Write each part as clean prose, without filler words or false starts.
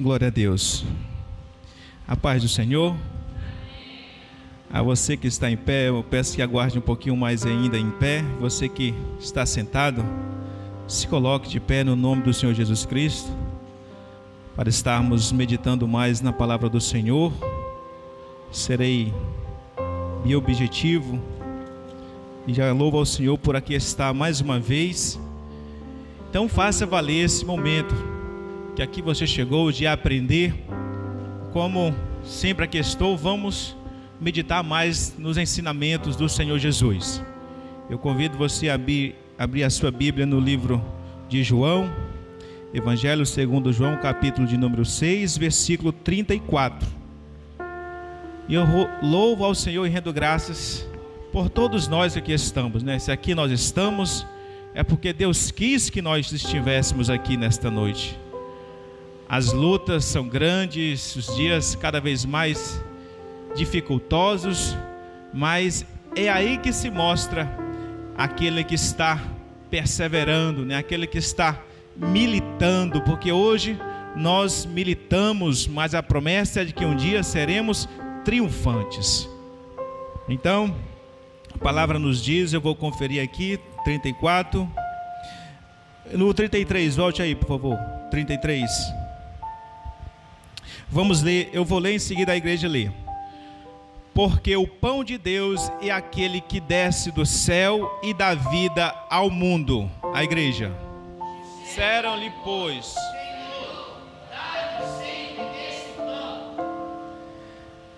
Glória a Deus. A paz do Senhor. A você que está em pé, eu peço que aguarde um pouquinho mais ainda em pé. Você que está sentado, se coloque de pé no nome do Senhor Jesus Cristo, para estarmos meditando mais na palavra do Senhor. Serei bem objetivo e já louvo ao Senhor por aqui estar mais uma vez. Então faça valer esse momento que aqui você chegou de aprender. Como sempre aqui estou, vamos meditar mais nos ensinamentos do Senhor Jesus. Eu convido você a abrir a sua Bíblia no livro de João, Evangelho segundo João, capítulo de número 6, versículo 34. E eu louvo ao Senhor e rendo graças por todos nós que aqui estamos, né? Se aqui nós estamos, é porque Deus quis que nós estivéssemos aqui nesta noite. As lutas são grandes, os dias cada vez mais dificultosos, mas é aí que se mostra aquele que está perseverando, né? Aquele que está militando, porque hoje nós militamos, mas a promessa é de que um dia seremos triunfantes. Então, a palavra nos diz, eu vou conferir aqui, 34, no 33, volte aí por favor, 33. Vamos ler, eu vou ler em seguida, a igreja lê. Porque o pão de Deus é aquele que desce do céu e dá vida ao mundo. A igreja. Disseram-lhe, pois, Senhor, dá-nos sempre desse pão.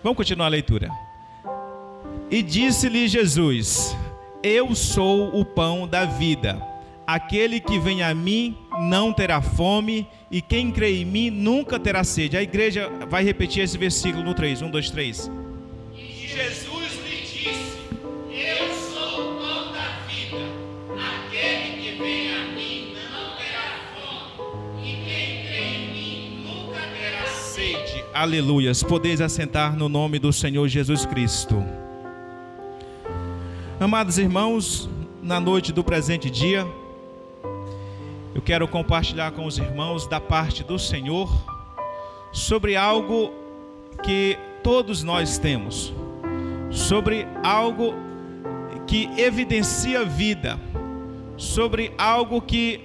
Vamos continuar a leitura. E disse-lhe Jesus: eu sou o pão da vida. Aquele que vem a mim não terá fome, e quem crê em mim nunca terá sede. A igreja vai repetir esse versículo no 3, 1, 2, 3. E Jesus lhe disse: eu sou o pão da vida. Aquele que vem a mim não terá fome, e quem crê em mim nunca terá sede. Aleluias. Podeis assentar no nome do Senhor Jesus Cristo. Amados irmãos, na noite do presente dia, eu quero compartilhar com os irmãos da parte do Senhor sobre algo que todos nós temos, sobre algo que evidencia vida, sobre algo que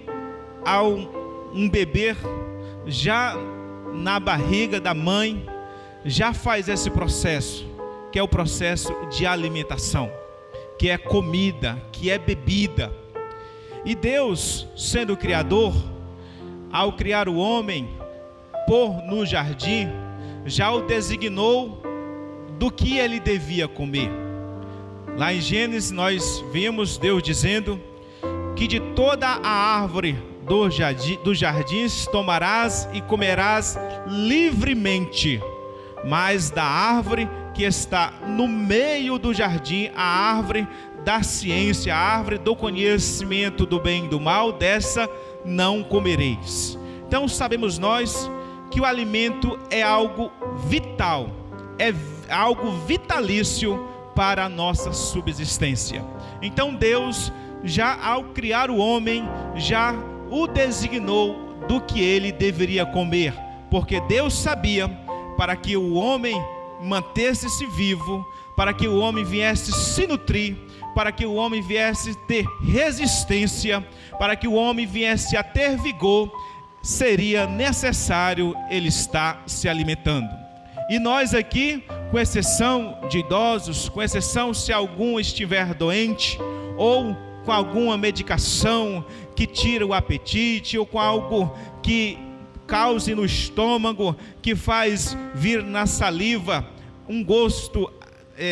ao um bebê já na barriga da mãe já faz esse processo, que é o processo de alimentação, que é comida, que é bebida. E Deus, sendo o Criador, ao criar o homem, pôr no jardim, já o designou do que ele devia comer. Lá em Gênesis nós vimos Deus dizendo que de toda a árvore dos jardins tomarás e comerás livremente, mas da árvore que está no meio do jardim, a árvore da ciência, a árvore do conhecimento do bem e do mal, dessa não comereis. Então sabemos nós que o alimento é algo vital, é algo vitalício para a nossa subsistência. Então Deus, já ao criar o homem, já o designou do que ele deveria comer, porque Deus sabia, para que o homem mantesse-se vivo, para que o homem viesse se nutrir, para que o homem viesse ter resistência, para que o homem viesse a ter vigor, seria necessário ele estar se alimentando. E nós aqui, com exceção de idosos, com exceção se algum estiver doente, ou com alguma medicação que tira o apetite, ou com algo que cause no estômago, que faz vir na saliva um gosto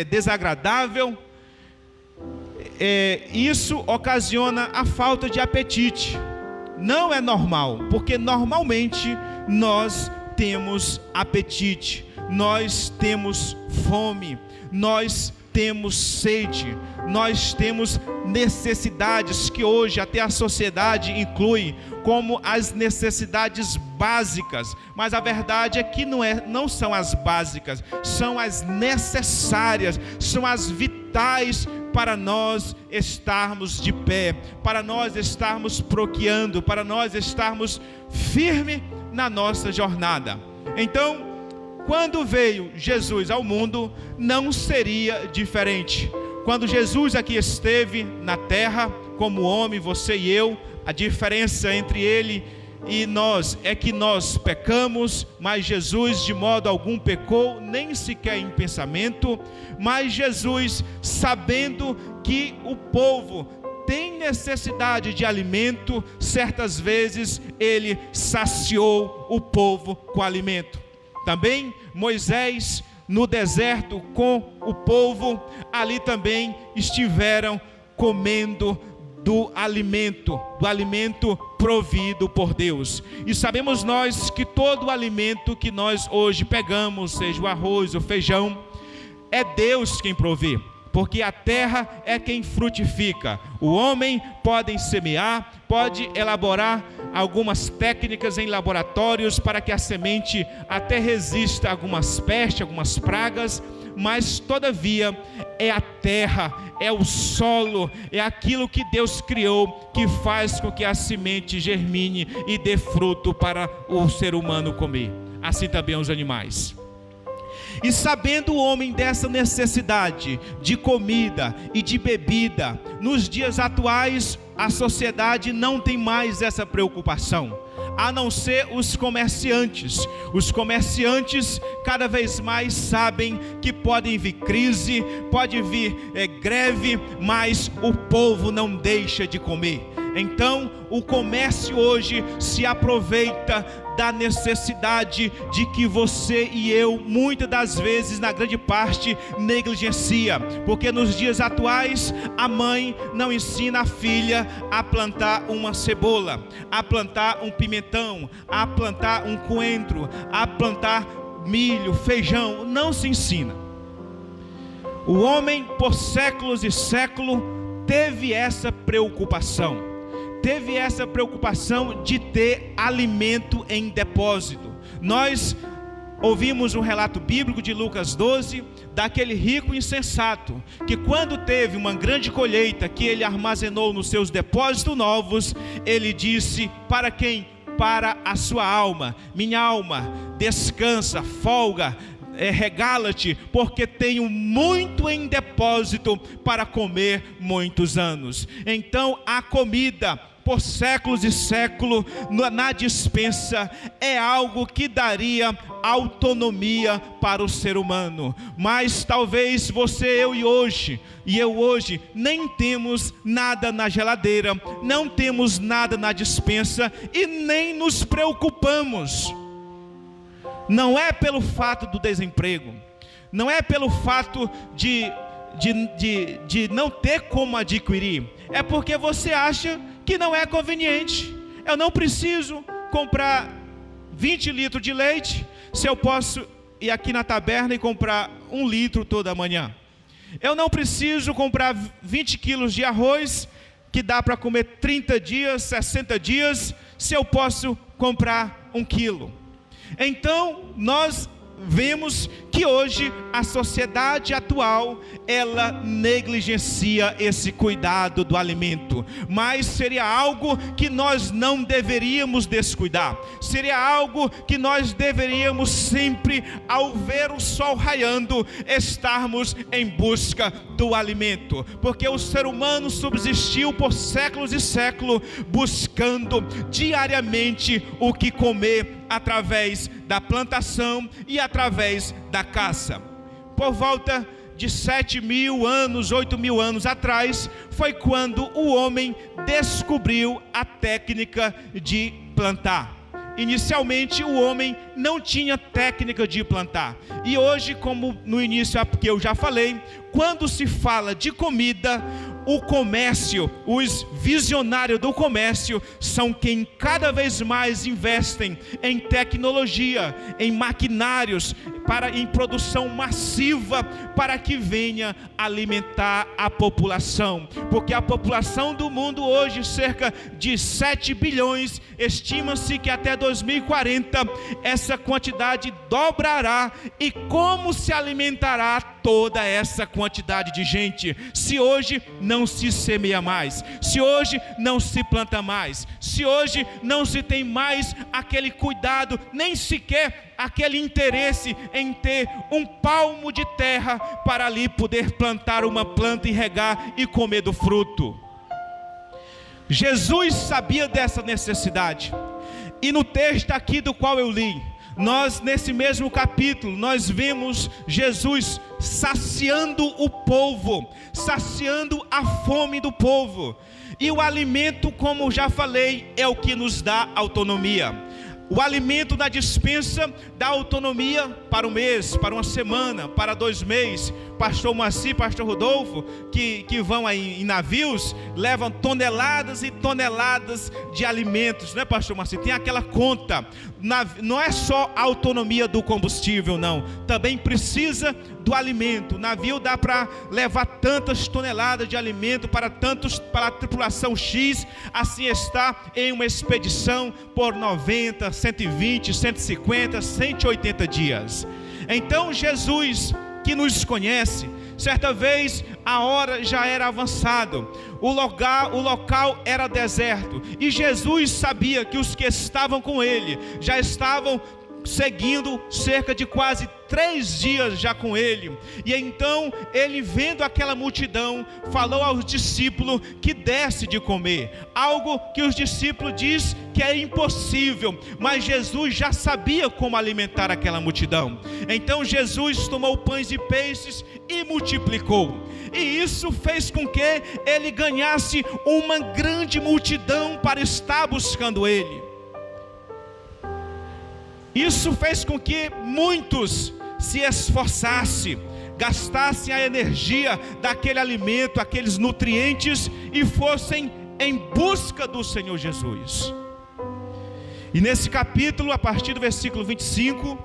desagradável, isso ocasiona a falta de apetite. Não é normal, porque normalmente nós temos apetite, nós temos fome, nós temos sede, nós temos necessidades que hoje até a sociedade inclui como as necessidades básicas, mas a verdade é que não são as básicas, são as necessárias, são as vitais para nós estarmos de pé, para nós estarmos proqueando, para nós estarmos firmes na nossa jornada. Então, quando veio Jesus ao mundo, não seria diferente. Quando Jesus aqui esteve na terra, como homem, você e eu, a diferença entre ele e nós é que nós pecamos, mas Jesus de modo algum pecou, nem sequer em pensamento. Mas Jesus, sabendo que o povo tem necessidade de alimento, certas vezes ele saciou o povo com alimento. Também Moisés no deserto com o povo, ali também estiveram comendo do alimento provido por Deus. E sabemos nós que todo o alimento que nós hoje pegamos, seja o arroz, o feijão, é Deus quem provê, porque a terra é quem frutifica. O homem pode semear, pode elaborar algumas técnicas em laboratórios para que a semente até resista a algumas pestes, algumas pragas, mas todavia é a terra, é o solo, é aquilo que Deus criou que faz com que a semente germine e dê fruto para o ser humano comer. Assim também os animais. E sabendo o homem dessa necessidade de comida e de bebida, nos dias atuais a sociedade não tem mais essa preocupação, a não ser os comerciantes. Os comerciantes cada vez mais sabem que podem vir crise, pode vir greve, mas o povo não deixa de comer. Então o comércio hoje se aproveita da necessidade de que você e eu, muitas das vezes, na grande parte, negligencia, porque nos dias atuais a mãe não ensina a filha a plantar uma cebola, a plantar um pimentão, a plantar um coentro, a plantar milho, feijão. Não se ensina. O homem por séculos e séculos teve essa preocupação de ter alimento em depósito. Nós ouvimos um relato bíblico de Lucas 12, daquele rico insensato, que quando teve uma grande colheita, que ele armazenou nos seus depósitos novos, ele disse para quem? Para a sua alma: minha alma, descansa, folga, regala-te, porque tenho muito em depósito para comer muitos anos. Então a comida por séculos e séculos na despensa é algo que daria autonomia para o ser humano. Mas talvez você, eu hoje nem temos nada na geladeira, não temos nada na despensa e nem nos preocupamos. Não é pelo fato do desemprego, não é pelo fato de não ter como adquirir, é porque você acha que não é conveniente. Eu não preciso comprar 20 litros de leite, se eu posso ir aqui na taberna e comprar 1 litro toda manhã. Eu não preciso comprar 20 quilos de arroz, que dá para comer 30 dias, 60 dias, se eu posso comprar 1 quilo. Então nós vemos que hoje a sociedade atual, ela negligencia esse cuidado do alimento, mas seria algo que nós não deveríamos descuidar, seria algo que nós deveríamos sempre, ao ver o sol raiando, estarmos em busca do alimento, porque o ser humano subsistiu por séculos e séculos, buscando diariamente o que comer, através da plantação e através da caça. Por volta de 7.000 anos, 8.000 anos atrás, foi quando o homem descobriu a técnica de plantar. Inicialmente o homem não tinha técnica de plantar. E hoje, como no início que eu já falei, quando se fala de comida, o comércio, os visionários do comércio são quem cada vez mais investem em tecnologia, em maquinários, em produção massiva, para que venha alimentar a população. Porque a população do mundo hoje, cerca de 7 bilhões, estima-se que até 2040 essa quantidade dobrará. E como se alimentará toda essa quantidade de gente, se hoje não se semeia mais, se hoje não se planta mais, se hoje não se tem mais aquele cuidado, nem sequer aquele interesse em ter um palmo de terra para ali poder plantar uma planta e regar e comer do fruto? Jesus sabia dessa necessidade, e no texto aqui do qual eu li, nós nesse mesmo capítulo, nós vemos Jesus saciando o povo, saciando a fome do povo. E o alimento, como já falei, é o que nos dá autonomia. O alimento da despensa dá autonomia para um mês, para uma semana, para 2 meses. Pastor Moacir, pastor Rodolfo, que vão aí em navios, levam toneladas e toneladas de alimentos, né, pastor Moacir? Tem aquela conta. Não é só a autonomia do combustível, não. Também precisa do alimento. O navio dá para levar tantas toneladas de alimento para a tripulação X. Assim está em uma expedição por 90, 120, 150, 180 dias. Então Jesus, que nos conhece, certa vez a hora já era avançada, o local era deserto, e Jesus sabia que os que estavam com ele já estavam seguindo cerca de quase 3 dias já com ele. E então ele, vendo aquela multidão, falou aos discípulos que desse de comer, algo que os discípulos diz que é impossível, mas Jesus já sabia como alimentar aquela multidão. Então Jesus tomou pães e peixes e multiplicou, e isso fez com que ele ganhasse uma grande multidão para estar buscando ele. Isso fez com que muitos se esforçassem, gastassem a energia daquele alimento, aqueles nutrientes, e fossem em busca do Senhor Jesus. E nesse capítulo, a partir do versículo 25,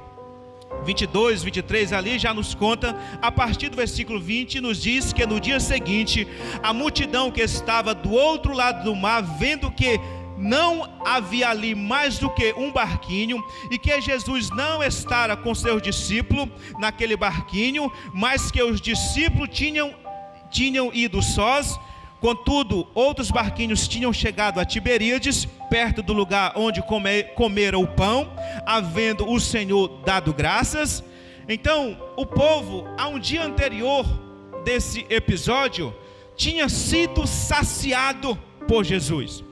22, 23, ali já nos conta, a partir do versículo 20, nos diz que no dia seguinte, a multidão que estava do outro lado do mar, vendo que não havia ali mais do que um barquinho, e que Jesus não estava com seus discípulos naquele barquinho, mas que os discípulos tinham ido sós. Contudo, outros barquinhos tinham chegado a Tiberíades, perto do lugar onde comeram o pão, havendo o Senhor dado graças. Então, o povo, a um dia anterior desse episódio, tinha sido saciado por Jesus.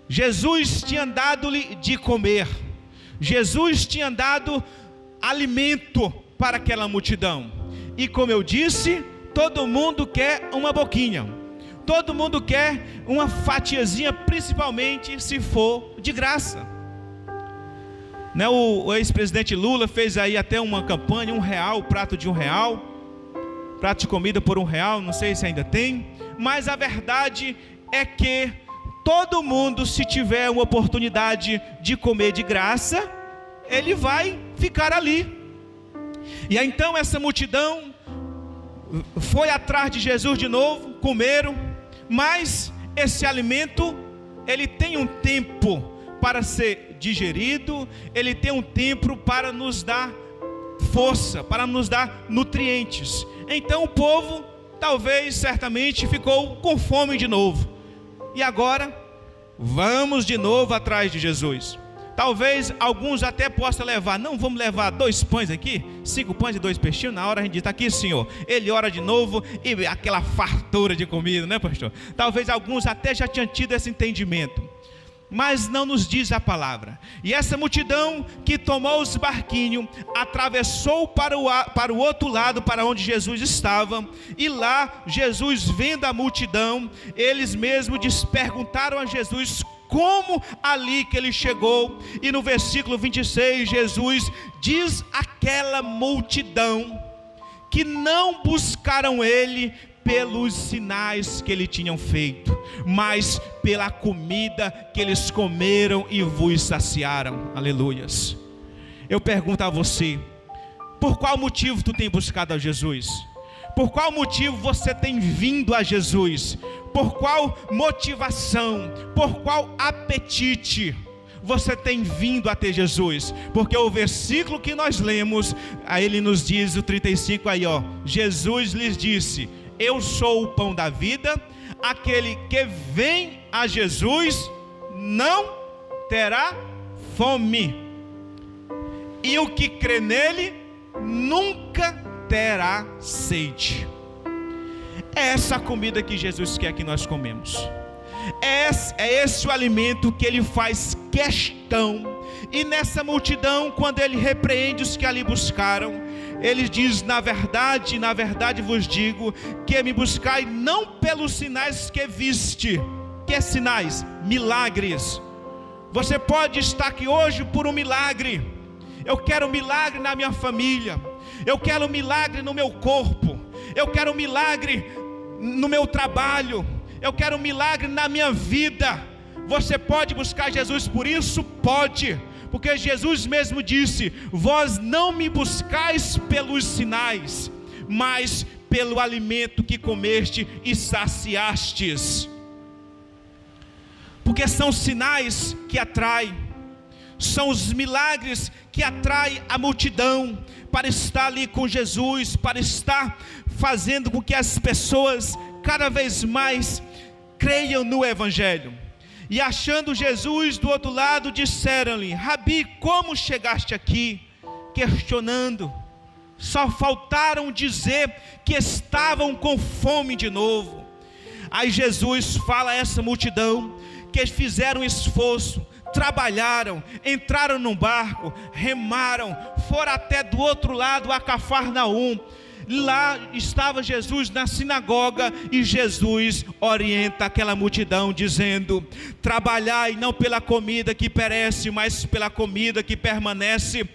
Jesus tinha dado-lhe de comer, Jesus tinha dado alimento para aquela multidão. E como eu disse, todo mundo quer uma boquinha, todo mundo quer uma fatiazinha, principalmente se for de graça. Né? O ex-presidente Lula fez aí até uma campanha, R$1, o prato de R$1, prato de comida por R$1, não sei se ainda tem, mas a verdade é que todo mundo, se tiver uma oportunidade de comer de graça, ele vai ficar ali. E aí, então essa multidão foi atrás de Jesus de novo, comeram, mas esse alimento, ele tem um tempo para ser digerido, ele tem um tempo para nos dar força, para nos dar nutrientes. Então o povo, talvez, certamente, ficou com fome de novo. E agora, vamos de novo atrás de Jesus. Talvez alguns até possam levar, não, vamos levar 2 pães aqui, 5 pães e 2 peixinhos, na hora a gente está aqui, Senhor. Ele ora de novo e aquela fartura de comida, né, pastor? Talvez alguns até já tinham tido esse entendimento, mas não nos diz a palavra. E essa multidão que tomou os barquinhos, atravessou para o outro lado, para onde Jesus estava, e lá Jesus, vendo a multidão, eles mesmos perguntaram a Jesus como ali que ele chegou. E no versículo 26, Jesus diz àquela multidão que não buscaram ele pelos sinais que ele tinham feito, mas pela comida que eles comeram e vos saciaram. Aleluias. Eu pergunto a você, por qual motivo tu tem buscado a Jesus? Por qual motivo você tem vindo a Jesus? Por qual motivação? Por qual apetite você tem vindo até Jesus? Porque o versículo que nós lemos, aí ele nos diz, o 35 aí, ó, Jesus lhes disse: eu sou o pão da vida, aquele que vem a Jesus não terá fome, e o que crê nele nunca terá sede. É essa a comida que Jesus quer que nós comemos. É esse o alimento que ele faz questão. E nessa multidão, quando ele repreende os que ali buscaram, ele diz: na verdade vos digo, que me buscai não pelos sinais que viste. Que sinais? Milagres. Você pode estar aqui hoje por um milagre. Eu quero um milagre na minha família, eu quero um milagre no meu corpo, eu quero um milagre no meu trabalho, eu quero um milagre na minha vida. Você pode buscar Jesus por isso? Pode, porque Jesus mesmo disse: vós não me buscais pelos sinais, mas pelo alimento que comeste e saciastes. Porque são sinais que atraem, são os milagres que atraem a multidão para estar ali com Jesus, para estar fazendo com que as pessoas cada vez mais creiam no Evangelho. E achando Jesus do outro lado, disseram-lhe: Rabi, como chegaste aqui? Questionando. Só faltaram dizer que estavam com fome de novo. Aí Jesus fala a essa multidão que fizeram esforço, trabalharam, entraram num barco, remaram, foram até do outro lado, a Cafarnaum. Lá estava Jesus na sinagoga, e Jesus orienta aquela multidão dizendo: trabalhai não pela comida que perece, mas pela comida que permanece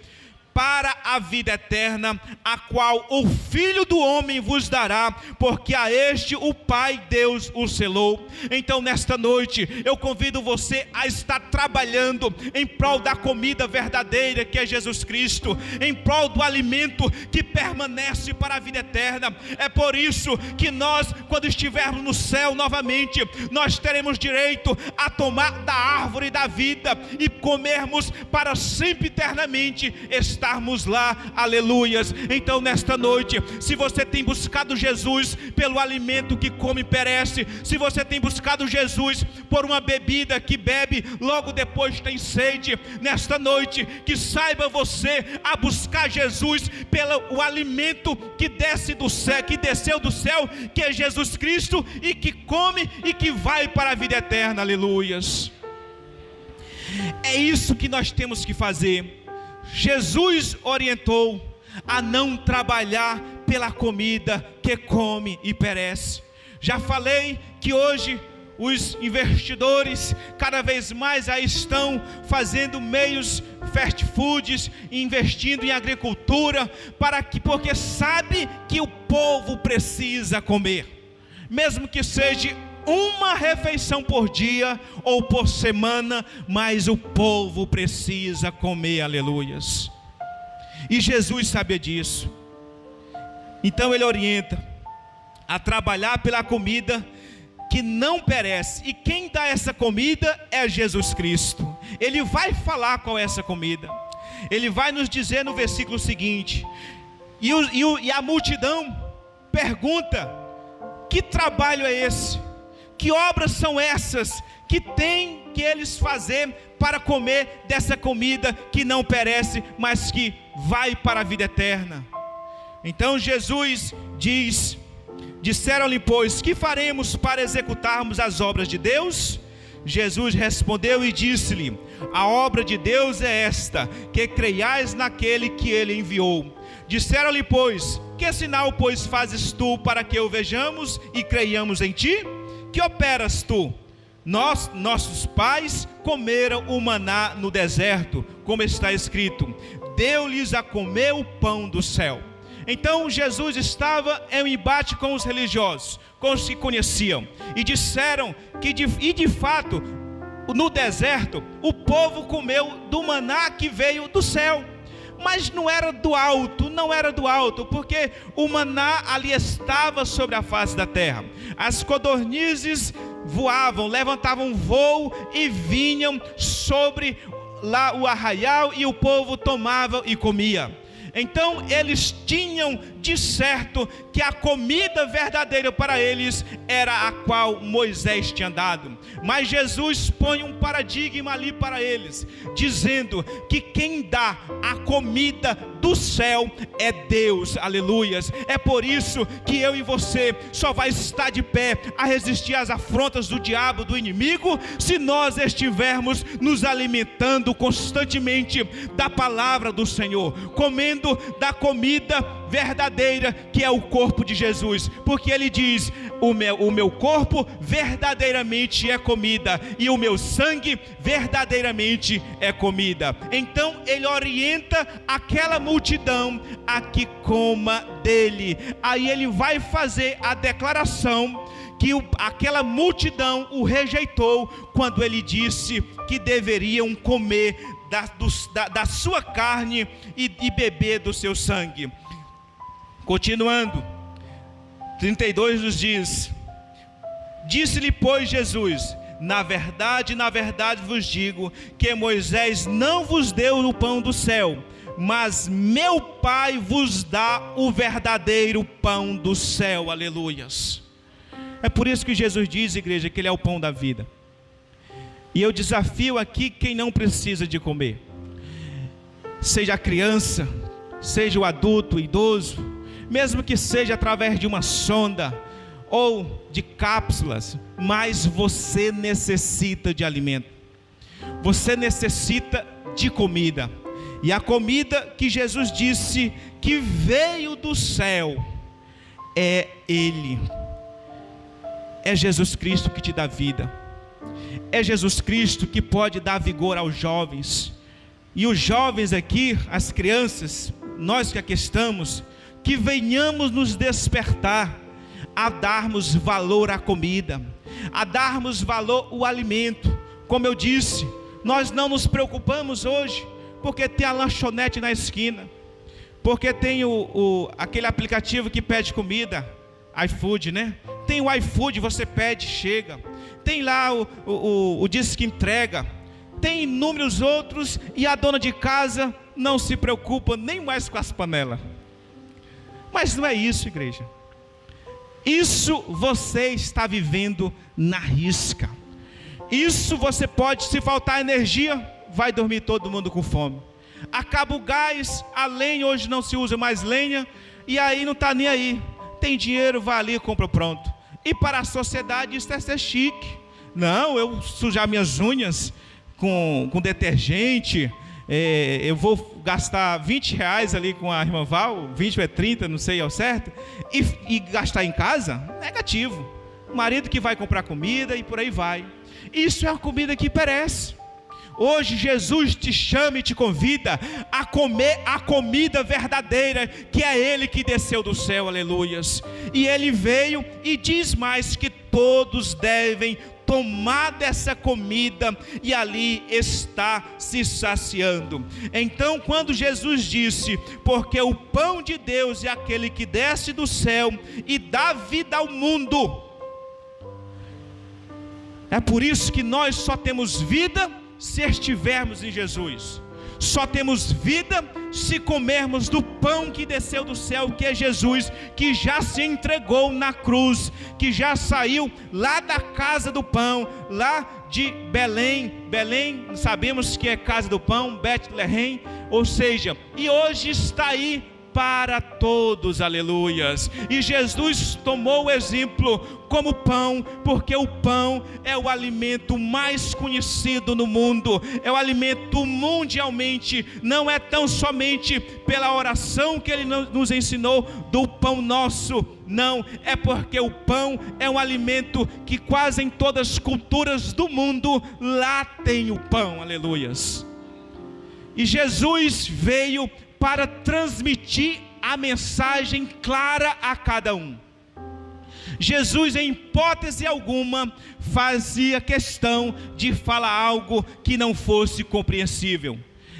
para a vida eterna, a qual o Filho do Homem vos dará, porque a este o Pai Deus o selou. Então nesta noite eu convido você a estar trabalhando em prol da comida verdadeira, que é Jesus Cristo, em prol do alimento que permanece para a vida eterna. É por isso que nós, quando estivermos no céu novamente, nós teremos direito a tomar da árvore da vida e comermos para sempre eternamente, estarmos lá, aleluias. Então nesta noite, se você tem buscado Jesus pelo alimento que come e perece, se você tem buscado Jesus por uma bebida que bebe, logo depois tem sede, nesta noite, que saiba você a buscar Jesus pelo alimento que desce do céu, que desceu do céu, que é Jesus Cristo, e que come e que vai para a vida eterna, aleluias. É isso que nós temos que fazer. Jesus orientou a não trabalhar pela comida que come e perece. Já falei que hoje os investidores cada vez mais aí estão fazendo meios fast foods, investindo em agricultura, porque sabe que o povo precisa comer, mesmo que seja uma refeição por dia ou por semana, mas o povo precisa comer, aleluias. E Jesus sabia disso. Então ele orienta a trabalhar pela comida que não perece. E quem dá essa comida é Jesus Cristo. Ele vai falar qual é essa comida. Ele vai nos dizer no versículo seguinte. E a multidão pergunta: que trabalho é esse? Que obras são essas que tem que eles fazer para comer dessa comida que não perece, mas que vai para a vida eterna? Então Jesus diz: disseram-lhe, pois, que faremos para executarmos as obras de Deus? Jesus respondeu e disse-lhe: a obra de Deus é esta, que creiais naquele que ele enviou. Disseram-lhe, pois, que sinal, pois, fazes tu para que o vejamos e creiamos em ti? Que operas tu? Nossos pais comeram o maná no deserto, como está escrito: deu-lhes a comer o pão do céu. Então Jesus estava em um embate com os religiosos, com os que conheciam, e disseram que de fato no deserto o povo comeu do maná que veio do céu, mas não era do alto, porque o maná ali estava sobre a face da terra. As codornizes voavam, levantavam voo e vinham sobre lá o arraial e o povo tomava e comia. Então eles tinham de certo que a comida verdadeira para eles era a qual Moisés tinha dado. Mas Jesus põe um paradigma ali para eles, dizendo que quem dá a comida do céu é Deus, aleluias. É por isso que eu e você só vai estar de pé a resistir às afrontas do diabo, do inimigo, se nós estivermos nos alimentando constantemente da palavra do Senhor, comendo da comida verdadeira, que é o corpo de Jesus, porque ele diz: o meu corpo verdadeiramente é comida, e o meu sangue verdadeiramente é comida. Então ele orienta aquela multidão a que coma dele. Aí ele vai fazer a declaração que aquela multidão o rejeitou, quando ele disse que deveriam comer da sua carne e beber do seu sangue. Continuando, 32 nos diz: disse-lhe, pois, Jesus: na verdade vos digo, que Moisés não vos deu o pão do céu, mas meu Pai vos dá o verdadeiro pão do céu, aleluias. É por isso que Jesus diz, igreja, que ele é o pão da vida. E eu desafio aqui quem não precisa de comer, seja a criança, seja o adulto, o idoso, mesmo que seja através de uma sonda ou de cápsulas, mas você necessita de alimento, você necessita de comida. E a comida que Jesus disse que veio do céu é Ele, é Jesus Cristo que te dá vida, é Jesus Cristo que pode dar vigor aos jovens. E os jovens aqui, as crianças, nós que aqui estamos, que venhamos nos despertar a darmos valor à comida, a darmos valor ao alimento. Como eu disse, nós não nos preocupamos hoje, porque tem a lanchonete na esquina, porque tem aquele aplicativo que pede comida, iFood, né? Tem o iFood, você pede, chega. Tem lá o Disque Entrega, tem inúmeros outros, e a dona de casa não se preocupa nem mais com as panelas. Mas não é isso, igreja. Isso você está vivendo na risca. Isso você pode, se faltar energia, vai dormir todo mundo com fome. Acaba o gás, a lenha, hoje não se usa mais lenha, e aí não está nem aí. Tem dinheiro, vai ali e compra pronto. E para a sociedade isso é ser chique. Não, eu sujar minhas unhas com detergente, eu vou gastar 20 reais ali com a irmã Val, 20 ou 30, não sei ao certo, e gastar em casa? Negativo. O marido que vai comprar comida e por aí vai. Isso é uma comida que perece. Hoje Jesus te chama e te convida a comer a comida verdadeira, que é Ele que desceu do céu, aleluias. E Ele veio e diz mais que todos devem tomar dessa comida e ali está se saciando. Então, quando Jesus disse: porque o pão de Deus é aquele que desce do céu e dá vida ao mundo, é por isso que nós só temos vida se estivermos em Jesus. Só temos vida se comermos do pão que desceu do céu, que é Jesus, que já se entregou na cruz, que já saiu lá da casa do pão, lá de Belém. Belém, sabemos que é casa do pão, Betlehem, ou seja, e hoje está aí para todos, aleluias. E Jesus tomou o exemplo como pão, porque o pão é o alimento mais conhecido no mundo, é o alimento mundialmente. Não é tão somente pela oração que Ele nos ensinou do pão nosso, não, é porque o pão é um alimento que quase em todas as culturas do mundo, lá tem o pão, aleluias. E Jesus veio para transmitir a mensagem clara a cada um. Jesus, em hipótese alguma, fazia questão de falar algo que não fosse compreensível.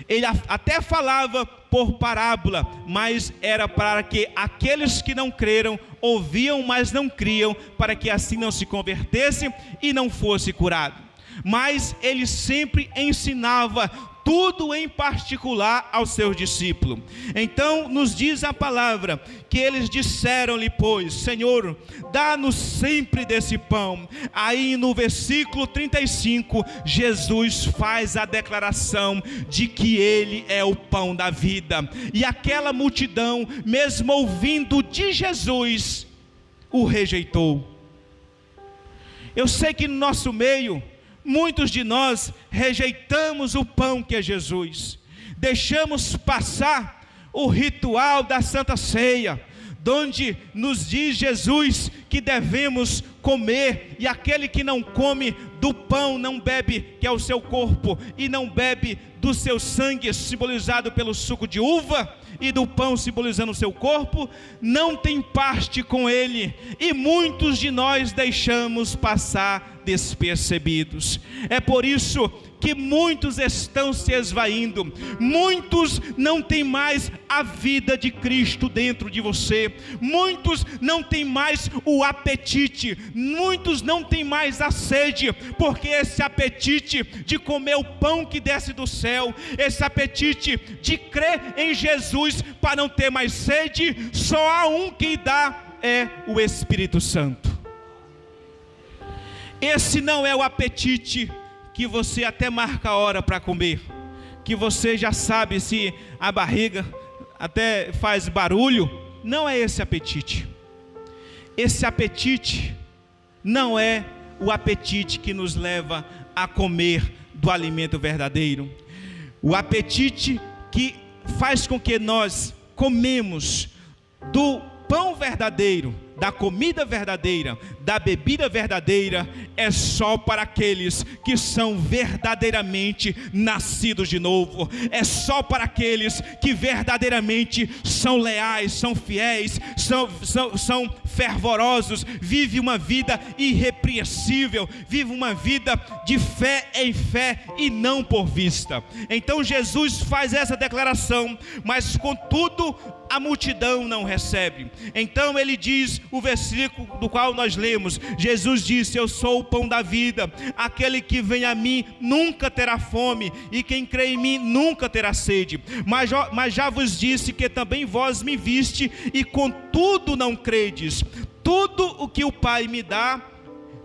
Ele até falava por parábola, mas era para que aqueles que não creram ouviam, mas não criam, para que assim não se convertessem e não fosse curado. Mas ele sempre ensinava tudo em particular aos seus discípulos. Então nos diz a palavra que eles disseram-lhe, pois, Senhor, dá-nos sempre desse pão. Aí no versículo 35, Jesus faz a declaração de que Ele é o pão da vida. E aquela multidão, mesmo ouvindo de Jesus, o rejeitou. Eu sei que no nosso meio, muitos de nós rejeitamos o pão que é Jesus. Deixamos passar o ritual da Santa Ceia, onde nos diz Jesus que devemos comer, e aquele que não come do pão não bebe, que é o seu corpo, e não bebe do seu sangue, simbolizado pelo suco de uva, e do pão simbolizando o seu corpo, não tem parte com ele. E muitos de nós deixamos passar despercebidos. É por isso que muitos estão se esvaindo, muitos não têm mais a vida de Cristo dentro de você, muitos não têm mais o apetite, muitos não têm mais a sede, porque esse apetite de comer o pão que desce do céu, esse apetite de crer em Jesus para não ter mais sede, só há um que dá, é o Espírito Santo. Esse não é o apetite que você até marca a hora para comer, que você já sabe se a barriga até faz barulho. Não é esse apetite. Esse apetite não é o apetite que nos leva a comer do alimento verdadeiro. O apetite que faz com que nós comemos do pão verdadeiro, da comida verdadeira, da bebida verdadeira, é só para aqueles que são verdadeiramente nascidos de novo, é só para aqueles que verdadeiramente são leais, são fiéis, são fervorosos, vivem uma vida irrepreensível, vivem uma vida de fé em fé e não por vista. Então Jesus faz essa declaração, mas contudo a multidão não recebe. Então ele diz, o versículo do qual nós lemos, Jesus disse: eu sou o pão da vida, aquele que vem a mim nunca terá fome, e quem crê em mim nunca terá sede. Mas já vos disse que também vós me viste, e contudo não credes. Tudo o que o Pai me dá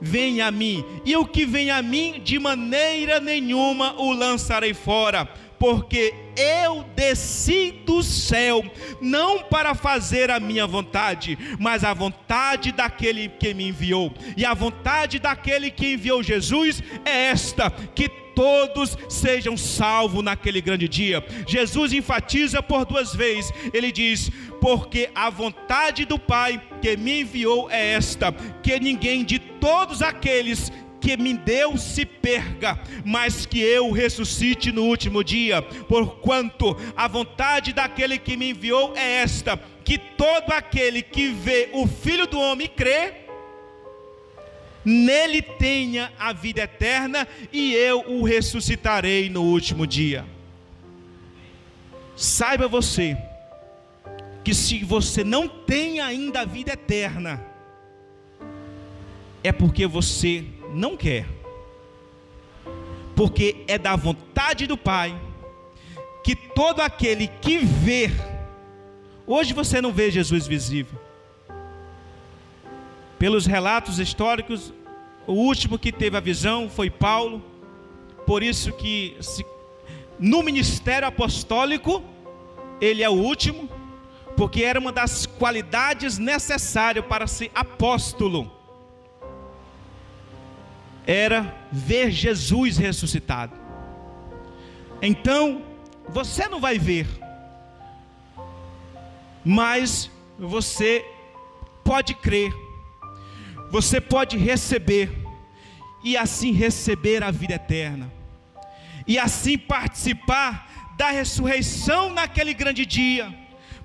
vem a mim, e o que vem a mim de maneira nenhuma o lançarei fora, porque eu desci do céu, não para fazer a minha vontade, mas a vontade daquele que me enviou. E a vontade daquele que enviou Jesus é esta: que todos sejam salvos naquele grande dia. Jesus enfatiza por duas vezes, ele diz: porque a vontade do Pai que me enviou é esta, que ninguém de todos aqueles que me deu se perca, mas que eu ressuscite no último dia. Porquanto a vontade daquele que me enviou é esta, que todo aquele que vê o Filho do Homem e crê nele tenha a vida eterna, e eu o ressuscitarei no último dia. Saiba você que se você não tem ainda a vida eterna, é porque você não quer, porque é da vontade do Pai que todo aquele que vê. Hoje você não vê Jesus visível. Pelos relatos históricos, o último que teve a visão foi Paulo. Por isso que no ministério apostólico ele é o último, porque era uma das qualidades necessárias para ser apóstolo, era ver Jesus ressuscitado. Então você não vai ver, mas você pode crer, você pode receber, e assim receber a vida eterna, e assim participar da ressurreição naquele grande dia,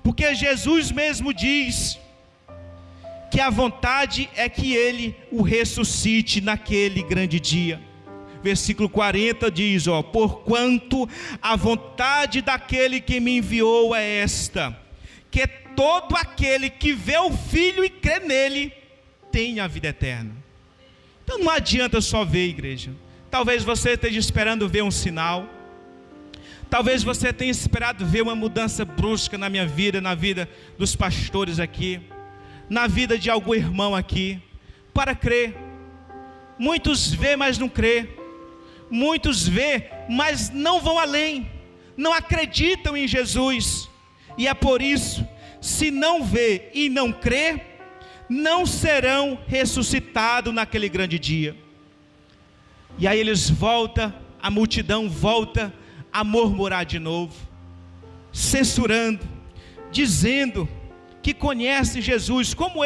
porque Jesus mesmo diz que a vontade é que ele o ressuscite naquele grande dia. Versículo 40 diz, porquanto a vontade daquele que me enviou é esta, que todo aquele que vê o Filho e crê nele tenha a vida eterna. Então não adianta só ver, igreja. Talvez você esteja esperando ver um sinal, Talvez você tenha esperado ver uma mudança brusca na minha vida, na vida dos pastores aqui, na vida de algum irmão aqui, para crer. Muitos vê, mas não crê. Muitos vê, mas não vão além, não acreditam em Jesus. E é por isso, se não vê e não crê, não serão ressuscitados naquele grande dia. E aí eles voltam, a multidão volta a murmurar de novo, censurando, dizendo que conhece Jesus, como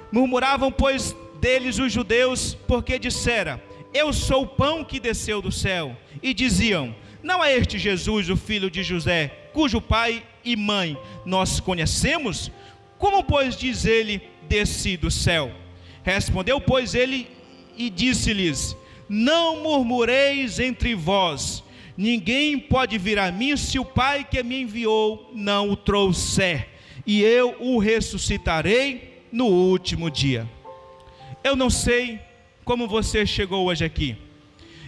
murmuravam, pois, deles os judeus, porque dissera: eu sou o pão que desceu do céu. E diziam: não é este Jesus, o filho de José, cujo pai e mãe nós conhecemos? Como, pois, diz ele, desci do céu? Respondeu, pois, ele e disse-lhes: não murmureis entre vós. Ninguém pode vir a mim se o Pai que me enviou não o trouxer, e eu o ressuscitarei no último dia. Eu não sei como você chegou hoje aqui.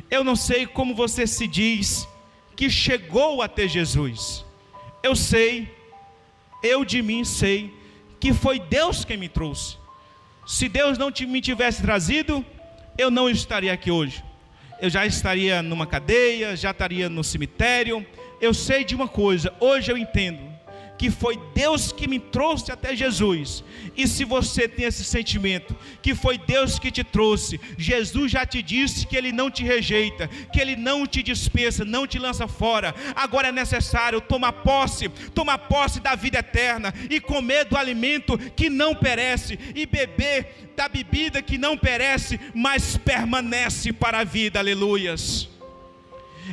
Eu não sei como você se diz que chegou até Jesus. Eu sei, eu de mim sei, que foi Deus quem me trouxe. Se Deus não me tivesse trazido, eu não estaria aqui hoje. Eu já estaria numa cadeia, já estaria no cemitério. Eu sei de uma coisa, hoje eu entendo que foi Deus que me trouxe até Jesus. E se você tem esse sentimento, que foi Deus que te trouxe, Jesus já te disse que Ele não te rejeita, que Ele não te dispensa, não te lança fora. Agora é necessário tomar posse da vida eterna, e comer do alimento que não perece, e beber da bebida que não perece, mas permanece para a vida. Aleluias.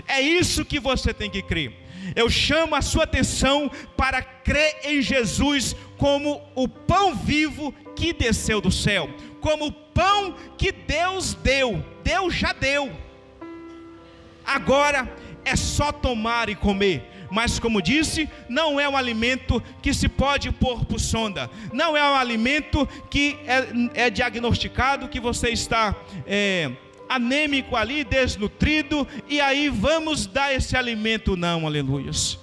É isso que você tem que crer. Eu chamo a sua atenção para crer em Jesus como o pão vivo que desceu do céu, como o pão que Deus deu. Deus já deu. Agora é só tomar e comer. Mas, como disse, não é um alimento que se pode pôr por sonda. Não é um alimento que é diagnosticado que você está anêmico ali, desnutrido, e aí vamos dar esse alimento. Não, aleluias.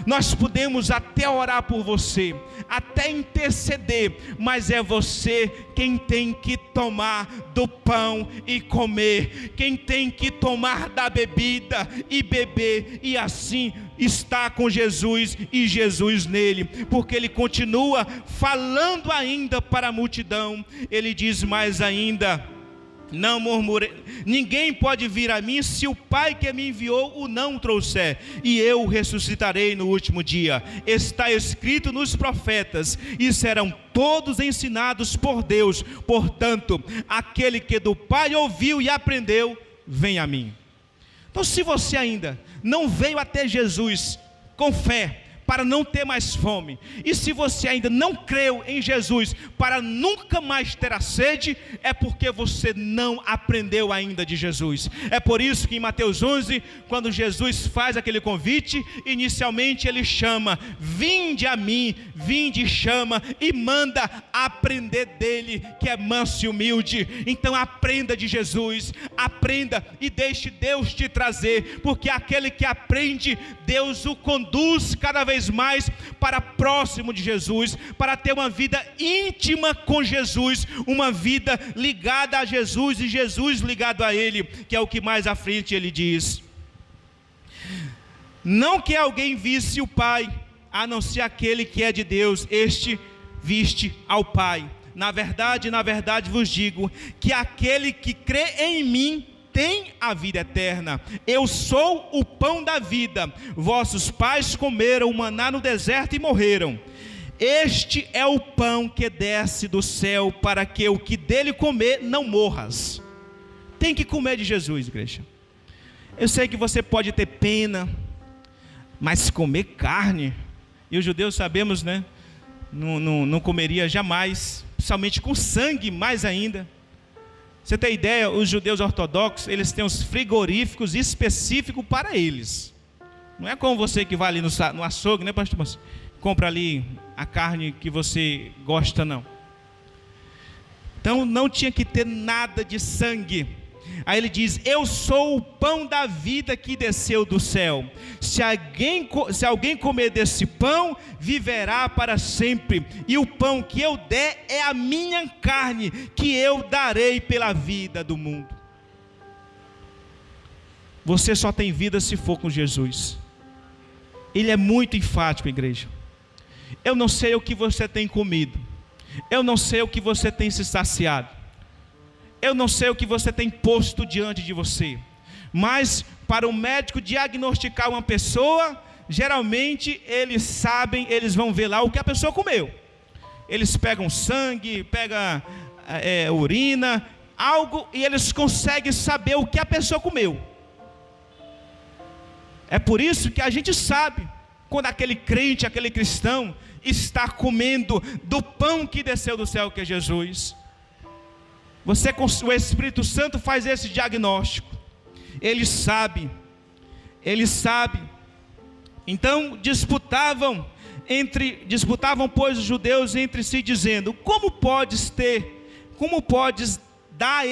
Nós podemos até orar por você, até interceder, mas é você quem tem que tomar do pão e comer, quem tem que tomar da bebida e beber, e assim estar com Jesus e Jesus nele, porque ele continua falando ainda para a multidão. Ele diz mais ainda: não murmure, ninguém pode vir a mim se o Pai que me enviou o não trouxer, e eu o ressuscitarei no último dia. Está escrito nos profetas, e serão todos ensinados por Deus. Portanto, aquele que do Pai ouviu e aprendeu, vem a mim. Então, se você ainda não veio até Jesus com fé, para não ter mais fome, e se você ainda não creu em Jesus para nunca mais ter a sede, é porque você não aprendeu ainda de Jesus. É por isso que em Mateus 11, quando Jesus faz aquele convite, inicialmente ele chama: vinde a mim, vinde, chama e manda aprender dele, que é manso e humilde. Então aprenda de Jesus, aprenda e deixe Deus te trazer, porque aquele que aprende, Deus o conduz cada vez mais para próximo de Jesus, para ter uma vida íntima com Jesus, uma vida ligada a Jesus e Jesus ligado a ele, que é o que mais à frente ele diz: não que alguém visse o Pai, a não ser aquele que é de Deus, este viste ao Pai. Na verdade vos digo, que aquele que crê em mim tem a vida eterna. Eu sou o pão da vida. Vossos pais comeram o maná no deserto e morreram. Este é o pão que desce do céu, para que o que dele comer não morras. Tem que comer de Jesus, igreja. Eu sei que você pode ter pena, mas comer carne, e os judeus sabemos, né? Não comeria jamais, principalmente com sangue mais ainda. Você tem ideia, os judeus ortodoxos, eles têm os frigoríficos específicos para eles. Não é como você que vai ali no açougue, né, pastor? Compra ali a carne que você gosta, não. Então não tinha que ter nada de sangue. Aí ele diz: eu sou o pão da vida que desceu do céu. Se alguém comer desse pão, viverá para sempre. E o pão que eu der é a minha carne, que eu darei pela vida do mundo. Você só tem vida se for com Jesus. Ele é muito enfático, igreja. Eu não sei o que você tem comido. Eu não sei o que você tem se saciado. Eu não sei o que você tem posto diante de você. Mas para o médico diagnosticar uma pessoa, geralmente eles vão ver lá o que a pessoa comeu. Eles pegam sangue, pegam urina, algo, e eles conseguem saber o que a pessoa comeu. É por isso que a gente sabe quando aquele crente, aquele cristão está comendo do pão que desceu do céu, que é Jesus. O Espírito Santo faz esse diagnóstico. Ele sabe. Então disputavam, pois, os judeus entre si, dizendo: como podes dar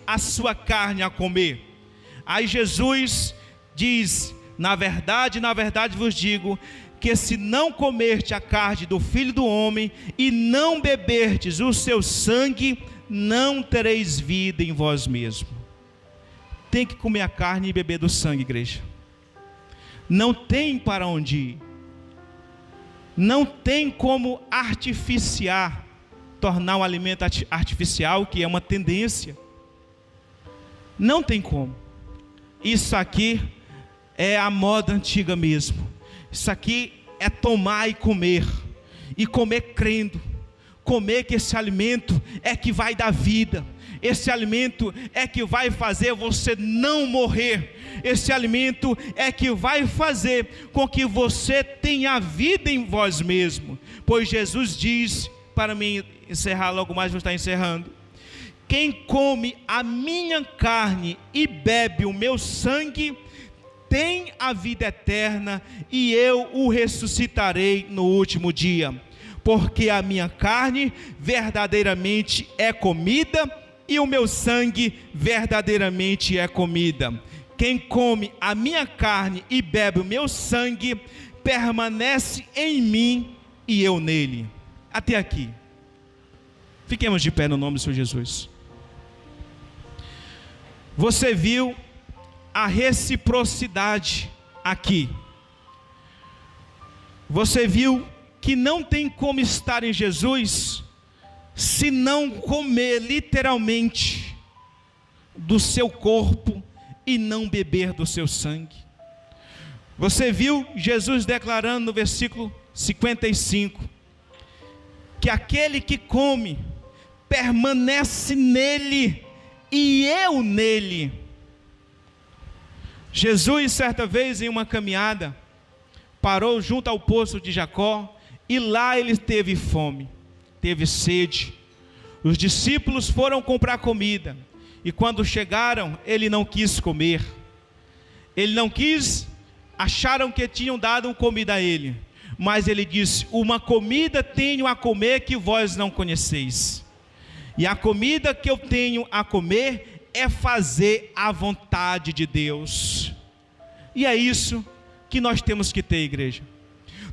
a sua carne a comer? Aí Jesus diz: na verdade vos digo, que se não comerdes a carne do Filho do Homem, e não beberdes o seu sangue, não tereis vida em vós mesmos. Tem que comer a carne e beber do sangue, igreja. Não tem para onde ir. Não tem como tornar um alimento artificial, que é uma tendência. Não tem como. Isso aqui é a moda antiga mesmo. Isso aqui é tomar e comer crendo, comer que esse alimento é que vai dar vida, esse alimento é que vai fazer você não morrer, esse alimento é que vai fazer com que você tenha vida em vós mesmo, pois Jesus diz, para mim encerrar logo mais, vou estar encerrando: quem come a minha carne e bebe o meu sangue, tem a vida eterna, e eu o ressuscitarei no último dia. Porque a minha carne verdadeiramente é comida, e o meu sangue verdadeiramente é comida. Quem come a minha carne e bebe o meu sangue, permanece em mim e eu nele. Até aqui. Fiquemos de pé no nome do Senhor Jesus. Você viu a reciprocidade aqui. Você viu que não tem como estar em Jesus se não comer literalmente do seu corpo e não beber do seu sangue. Você viu Jesus declarando no versículo 55 que aquele que come permanece nele e eu nele. Jesus, certa vez, em uma caminhada, parou junto ao poço de Jacó, e lá ele teve fome, teve sede. Os discípulos foram comprar comida, e quando chegaram, ele não quis comer. Ele não quis, acharam que tinham dado comida a ele, mas ele disse: uma comida tenho a comer que vós não conheceis, e a comida que eu tenho a comer é fazer a vontade de Deus. E é isso que nós temos que ter, igreja.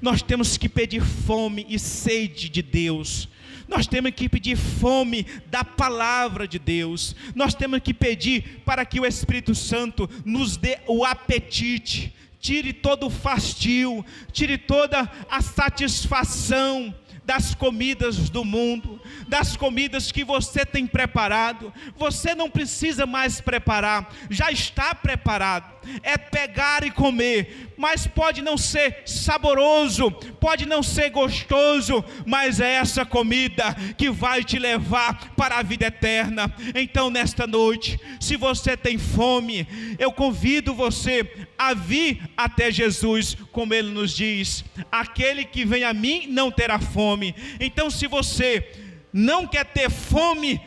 Nós temos que pedir fome e sede de Deus. Nós temos que pedir fome da palavra de Deus. Nós temos que pedir para que o Espírito Santo nos dê o apetite, tire todo o fastio, tire toda a satisfação das comidas do mundo, das comidas que você tem preparado. Você não precisa mais preparar, já está preparado. É pegar e comer, mas pode não ser saboroso, pode não ser gostoso, mas é essa comida que vai te levar para a vida eterna. Então, nesta noite, se você tem fome, eu convido você a vir até Jesus, como ele nos diz: aquele que vem a mim não terá fome. Então, se você não quer ter fome,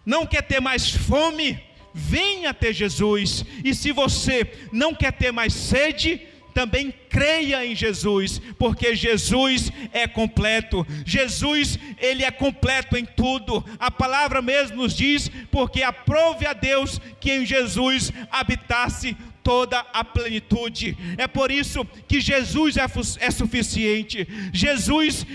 não quer ter mais fome, venha até Jesus. E se você não quer ter mais sede, também creia em Jesus, porque Jesus é completo. Jesus, ele é completo em tudo. A palavra mesmo nos diz: porque aprove a Deus que em Jesus habitasse toda a plenitude. É por isso que Jesus é suficiente. Jesus,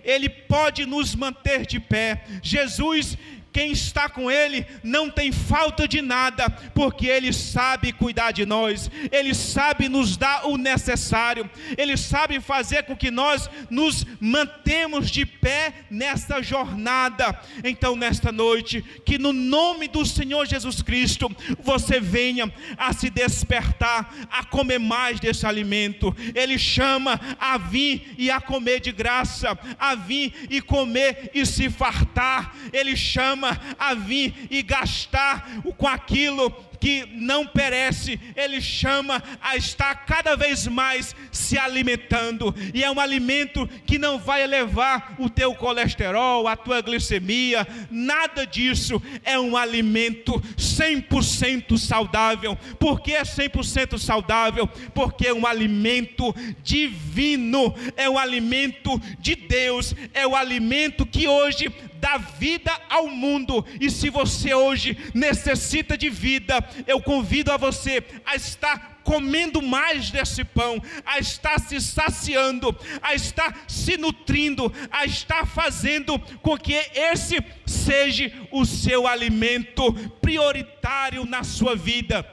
ele pode nos manter de pé. Jesus, quem está com Ele não tem falta de nada, porque Ele sabe cuidar de nós, Ele sabe nos dar o necessário, Ele sabe fazer com que nós nos mantemos de pé nesta jornada. Então, nesta noite, que no nome do Senhor Jesus Cristo, você venha a se despertar, a comer mais desse alimento. Ele chama a vir e a comer de graça, a vir e comer e se fartar. Ele chama a vir e gastar com aquilo que não perece. Ele chama a estar cada vez mais se alimentando, e é um alimento que não vai elevar o teu colesterol, a tua glicemia, nada disso. É um alimento 100% saudável. Por que é 100% saudável? Porque é um alimento divino, é um alimento de Deus, é o alimento que hoje dá vida ao mundo. E se você hoje necessita de vida, eu convido a você a estar comendo mais desse pão, a estar se saciando, a estar se nutrindo, a estar fazendo com que esse seja o seu alimento prioritário na sua vida.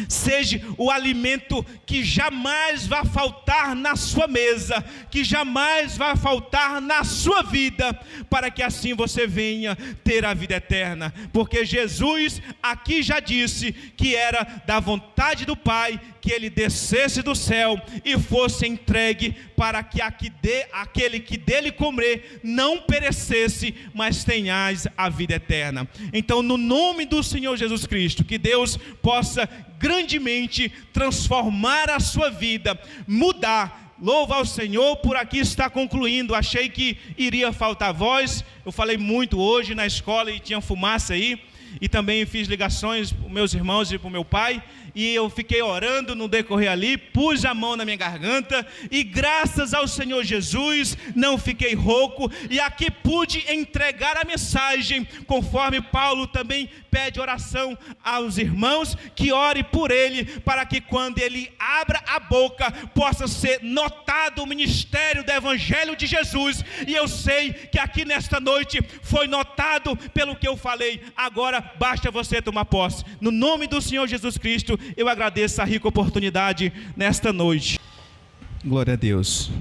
Seja o alimento que jamais vai faltar na sua mesa, que jamais vai faltar na sua vida, para que assim você venha ter a vida eterna. Porque Jesus aqui já disse que era da vontade do Pai que Ele descesse do céu e fosse entregue, para que aquele que dele comer não perecesse, mas tenhais a vida eterna. Então, no nome do Senhor Jesus Cristo, que Deus possa grandemente transformar a sua vida, mudar. Louva ao Senhor. Por aqui está concluindo. Achei que iria faltar voz. Eu falei muito hoje na escola e tinha fumaça aí. E também fiz ligações para os meus irmãos e para o meu pai. E eu fiquei orando no decorrer ali, pus a mão na minha garganta, e graças ao Senhor Jesus, não fiquei rouco, e aqui pude entregar a mensagem, conforme Paulo também pede oração aos irmãos, que ore por ele, para que quando ele abra a boca, possa ser notado o ministério do Evangelho de Jesus. E eu sei que aqui nesta noite foi notado pelo que eu falei. Agora basta você tomar posse. No nome do Senhor Jesus Cristo, eu agradeço a rica oportunidade nesta noite. Glória a Deus.